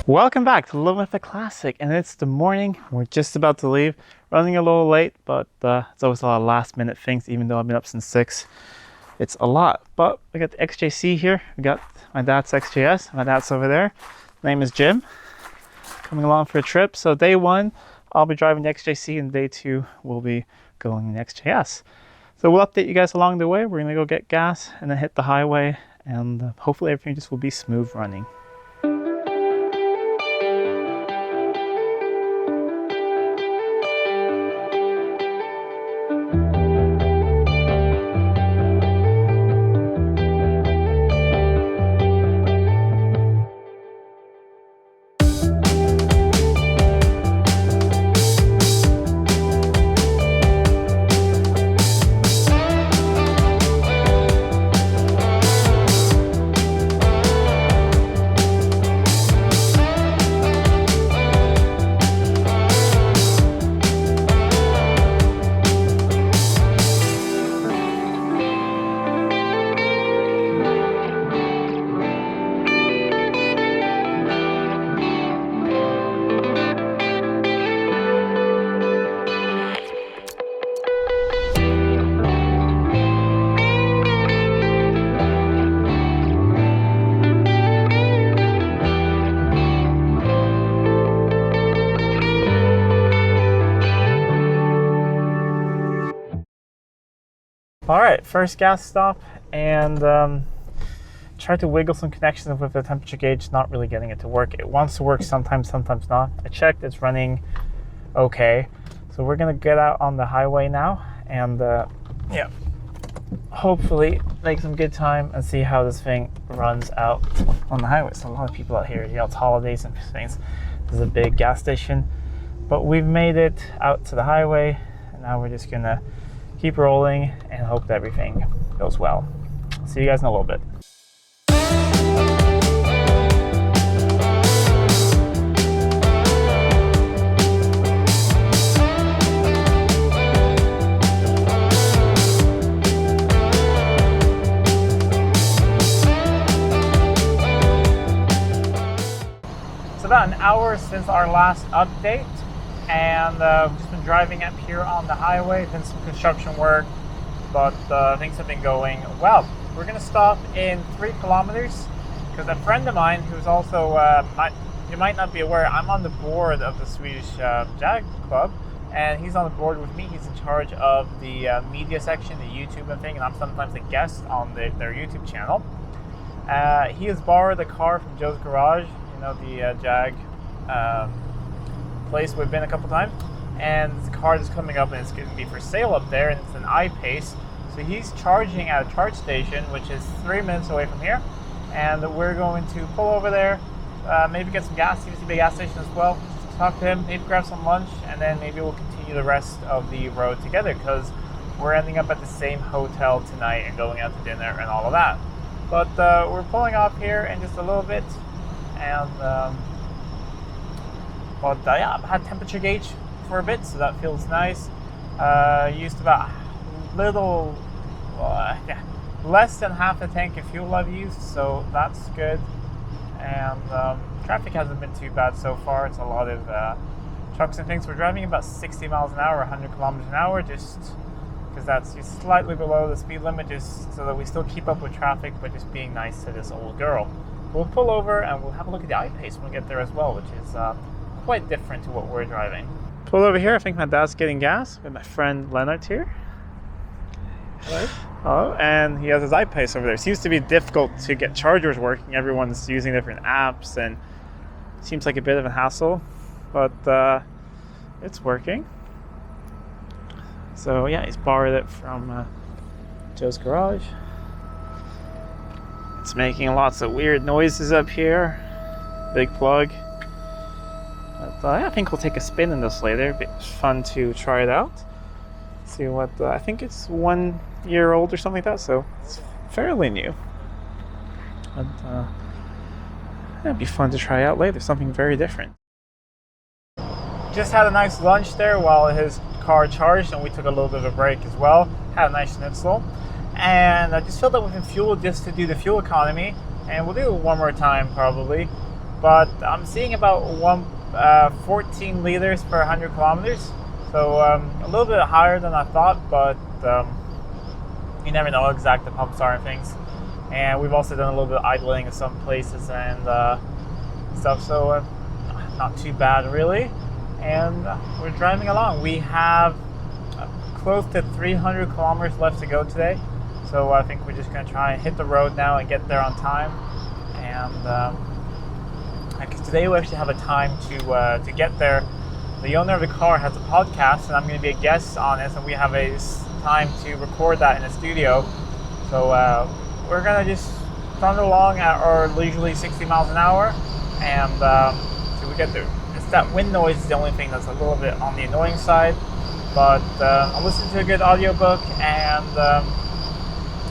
Welcome back to Living with a Classic, and it's the morning. We're just about to leave. Running a little late, but it's always a lot of last minute things, even though I've been up since 6. It's a lot, but we got the XJC here. We got my dad's XJS. My dad's over there. His name is Jim. Coming along for a trip. So day 1, I'll be driving the XJC, and day 2, we'll be going in the XJS. So we'll update you guys along the way. We're gonna go get gas and then hit the highway, and hopefully everything just will be smooth running. All right, first gas stop, and tried to wiggle some connections with the temperature gauge, not really getting it to work. It wants to work sometimes, sometimes not. I checked, it's running okay. So we're gonna get out on the highway now and yeah, hopefully make some good time and see how this thing runs out on the highway. So a lot of people out here, it's holidays and things. This is a big gas station, but we've made it out to the highway, and now we're just gonna keep rolling and hope that everything goes well. See you guys in a little bit. It's about an hour since our last update, and we've just been driving up here on the highway. Been some construction work, but things have been going well. We're gonna stop in 3 kilometers because a friend of mine who's also you might not be aware, I'm on the board of the Swedish Jag Club, and he's on the board with me. He's in charge of the media section, the YouTube and thing, and I'm sometimes a guest on their YouTube channel. He has borrowed a car from Joe's Garage, you know, the Jag place we've been a couple times, and the car is coming up and it's going to be for sale up there, and it's an I-Pace. So he's charging at a charge station, which is 3 minutes away from here, and we're going to pull over there, maybe get some gas, see if it's a big gas station as well, talk to him, maybe grab some lunch, and then maybe we'll continue the rest of the road together, because we're ending up at the same hotel tonight and going out to dinner and all of that. But we're pulling off here in just a little bit, and yeah, I've had temperature gauge for a bit, so that feels nice. Used about less than half the tank of fuel I've used, so that's good. And traffic hasn't been too bad so far. It's a lot of trucks and things. We're driving about 60 miles an hour, 100 kilometers an hour, just because that's just slightly below the speed limit, just so that we still keep up with traffic, but just being nice to this old girl. We'll pull over and we'll have a look at the I-Pace when we get there as well, which is quite different to what we're driving. Pull over here. I think my dad's getting gas with my friend Leonard here. Hello. Oh, and he has his I-Pace over there. It seems to be difficult to get chargers working. Everyone's using different apps, and it seems like a bit of a hassle, but it's working. So yeah, he's borrowed it from Joe's Garage. It's making lots of weird noises up here. Big plug. But I think we'll take a spin in this later. It'd be fun to try it out. See what, I think it's 1 year old or something like that, so it's fairly new. But it'd be fun to try out later, something very different. Just had a nice lunch there while his car charged, and we took a little bit of a break as well. Had a nice schnitzel. And I just filled up with fuel just to do the fuel economy. And we'll do it one more time probably. but I'm seeing about 14 liters per 100 kilometers. So a little bit higher than I thought, but you never know how exact the pumps are and things. And we've also done a little bit of idling in some places and stuff, so not too bad really. And we're driving along. We have close to 300 kilometers left to go today, so I think we're just going to try and hit the road now and get there on time. And today we actually have a time to get there. The owner of the car has a podcast, and I'm going to be a guest on it, and we have a time to record that in the studio. So we're going to just thunder along at our leisurely 60 miles an hour, and till we get there. It's that wind noise is the only thing that's a little bit on the annoying side, but I'm listening to a good audiobook, and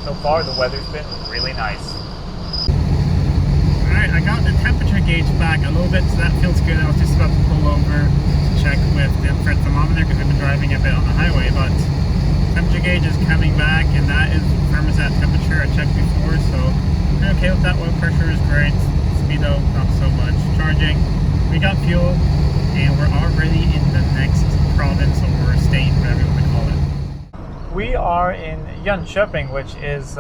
so far the weather's been really nice. Alright, I got the temperature gauge back a little bit, so that feels good. I was just about to pull over to check with the infrared thermometer because I've been driving a bit on the highway, but temperature gauge is coming back, and that is firm as that temperature I checked before, so I'm okay with that. Oil pressure is great, speedo not so much. Charging, we got fuel, and we're already in the next province or state, whatever you want to call it. We are in Youngshipping, which is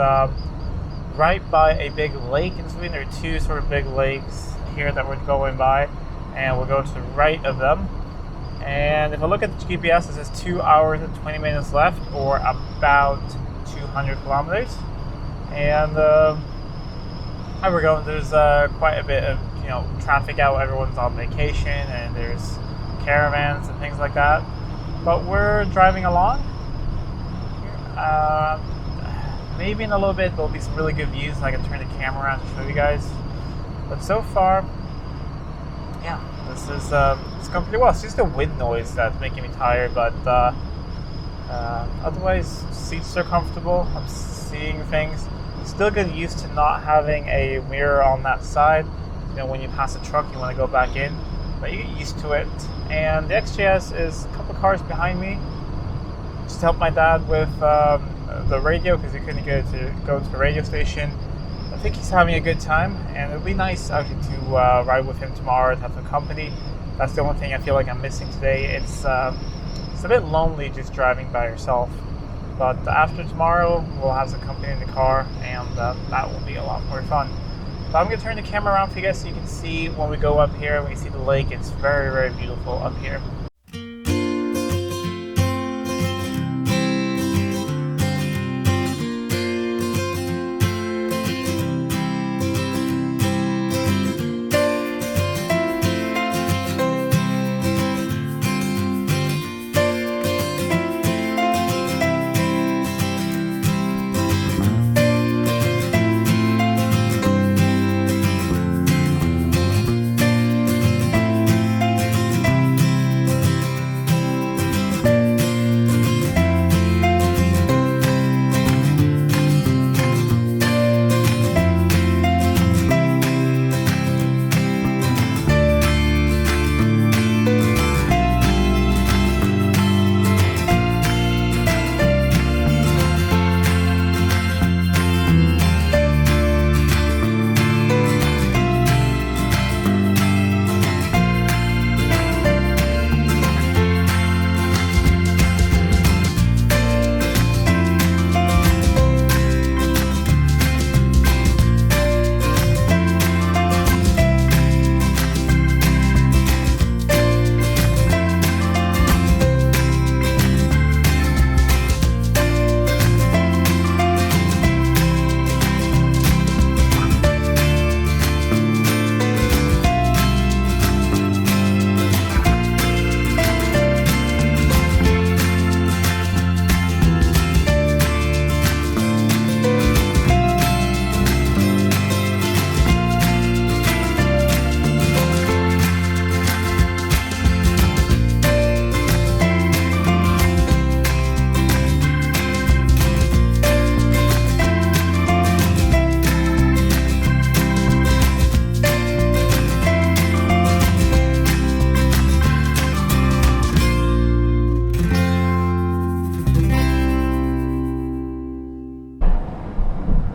right by a big lake in Sweden. There are two sort of big lakes here that we're going by, and we'll go to the right of them. And if I look at the GPS, it says 2 hours and 20 minutes left, or about 200 kilometers. And how we're going, there's quite a bit of traffic out. Everyone's on vacation, and there's caravans and things like that. But we're driving along. Maybe in a little bit there'll be some really good views, and I can turn the camera around to show you guys. But so far, yeah, this is it's going pretty well. It's just the wind noise that's making me tired, but otherwise seats are comfortable. I'm seeing things. Still getting used to not having a mirror on that side. When you pass a truck, you want to go back in, but you get used to it. And the XJS is a couple cars behind me. Just to help my dad with the radio, because he couldn't go to the radio station. I think he's having a good time, and it'll be nice actually to ride with him tomorrow to have some company. That's the only thing I feel like I'm missing today. It's a bit lonely just driving by yourself, but after tomorrow we'll have some company in the car, and that will be a lot more fun. But I'm going to turn the camera around for you guys so you can see when we go up here, when you see the lake. It's very, very beautiful up here.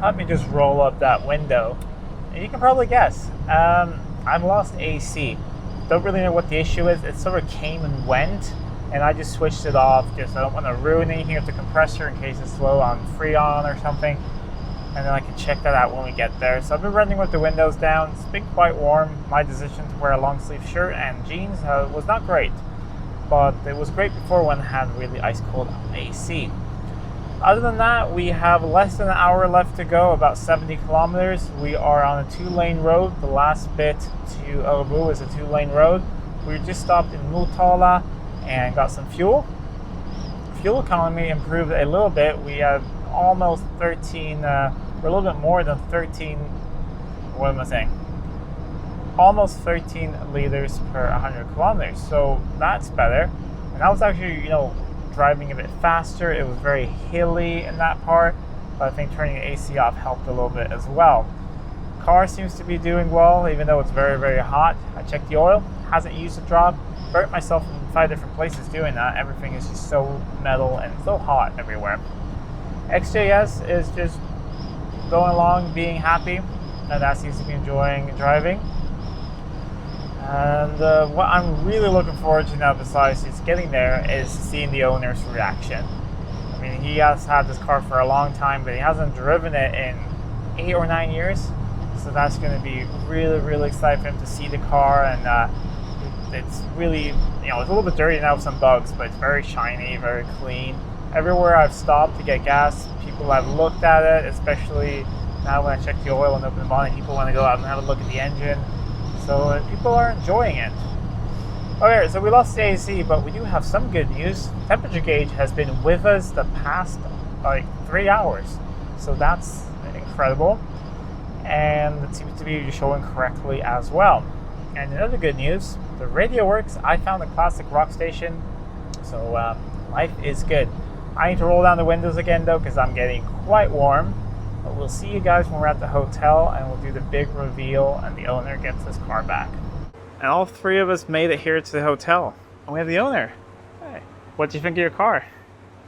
Let me just roll up that window, and you can probably guess. I've lost AC. Don't really know what the issue is. It sort of came and went, and I just switched it off. I don't want to ruin anything with the compressor in case it's slow on Freon or something. And then I can check that out when we get there. So I've been running with the windows down. It's been quite warm. My decision to wear a long sleeve shirt and jeans was not great, but it was great before when I had really ice cold AC. Other than that, we have less than an hour left to go, about 70 kilometers. We are on a 2-lane road. The last bit to Obu is a 2-lane road. We just stopped in Motala and got some fuel. Fuel economy improved a little bit. We had almost 13, we're a little bit more than 13, what am I saying? Almost 13 liters per 100 kilometers. So that's better. And I was actually, driving a bit faster. It was very hilly in that part, but I think turning the AC off helped a little bit as well. Car seems to be doing well, even though it's very, very hot. I checked the oil, hasn't used a drop. Burnt myself in 5 different places doing that. Everything is just so metal and so hot everywhere. XJS is just going along, being happy, and that seems to be enjoying driving. And what I'm really looking forward to now, besides just getting there, is seeing the owner's reaction. I mean, he has had this car for a long time, but he hasn't driven it in 8 or 9 years. So that's going to be really, really exciting for him to see the car. And it's really, it's a little bit dirty now with some bugs, but it's very shiny, very clean. Everywhere I've stopped to get gas, people have looked at it, especially now when I check the oil and open the bonnet, people want to go out and have a look at the engine. So people are enjoying it. Okay, so we lost the AC, but we do have some good news. Temperature gauge has been with us the past 3 hours. So that's incredible. And it seems to be showing correctly as well. And another good news, the radio works. I found a classic rock station. So life is good. I need to roll down the windows again though, because I'm getting quite warm. But we'll see you guys when we're at the hotel, and we'll do the big reveal and the owner gets his car back. And all 3 of us made it here to the hotel. And we have the owner. Hey, what do you think of your car?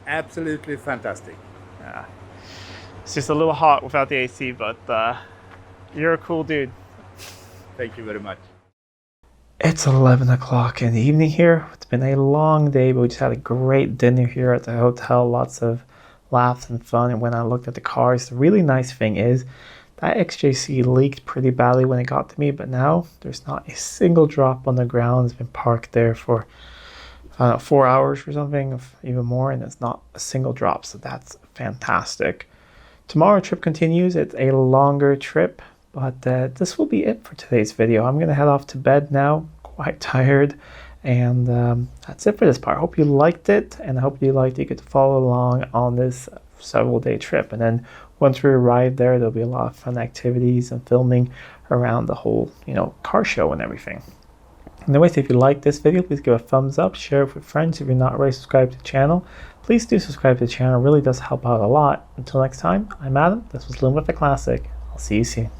Absolutely fantastic. Yeah. It's just a little hot without the AC, but you're a cool dude. Thank you very much. It's 11 o'clock in the evening here. It's been a long day, but we just had a great dinner here at the hotel. Lots of laughs and fun. And when I looked at the cars, the really nice thing is that XJC leaked pretty badly when it got to me, but now there's not a single drop on the ground. It's been parked there for 4 hours or something, even more, and it's not a single drop. So that's fantastic. Tomorrow trip continues. It's a longer trip, but this will be it for today's video. I'm going to head off to bed now, quite tired. And that's it for this part. I hope you liked it, and I hope you liked it. You could follow along on this several-day trip. And then once we arrive there, there'll be a lot of fun activities and filming around the whole, car show and everything. Anyways, if you like this video, please give a thumbs up, share it with friends. If you're not already subscribed to the channel, please do subscribe to the channel. It really does help out a lot. Until next time, I'm Adam. This was Living with a Classic. I'll see you soon.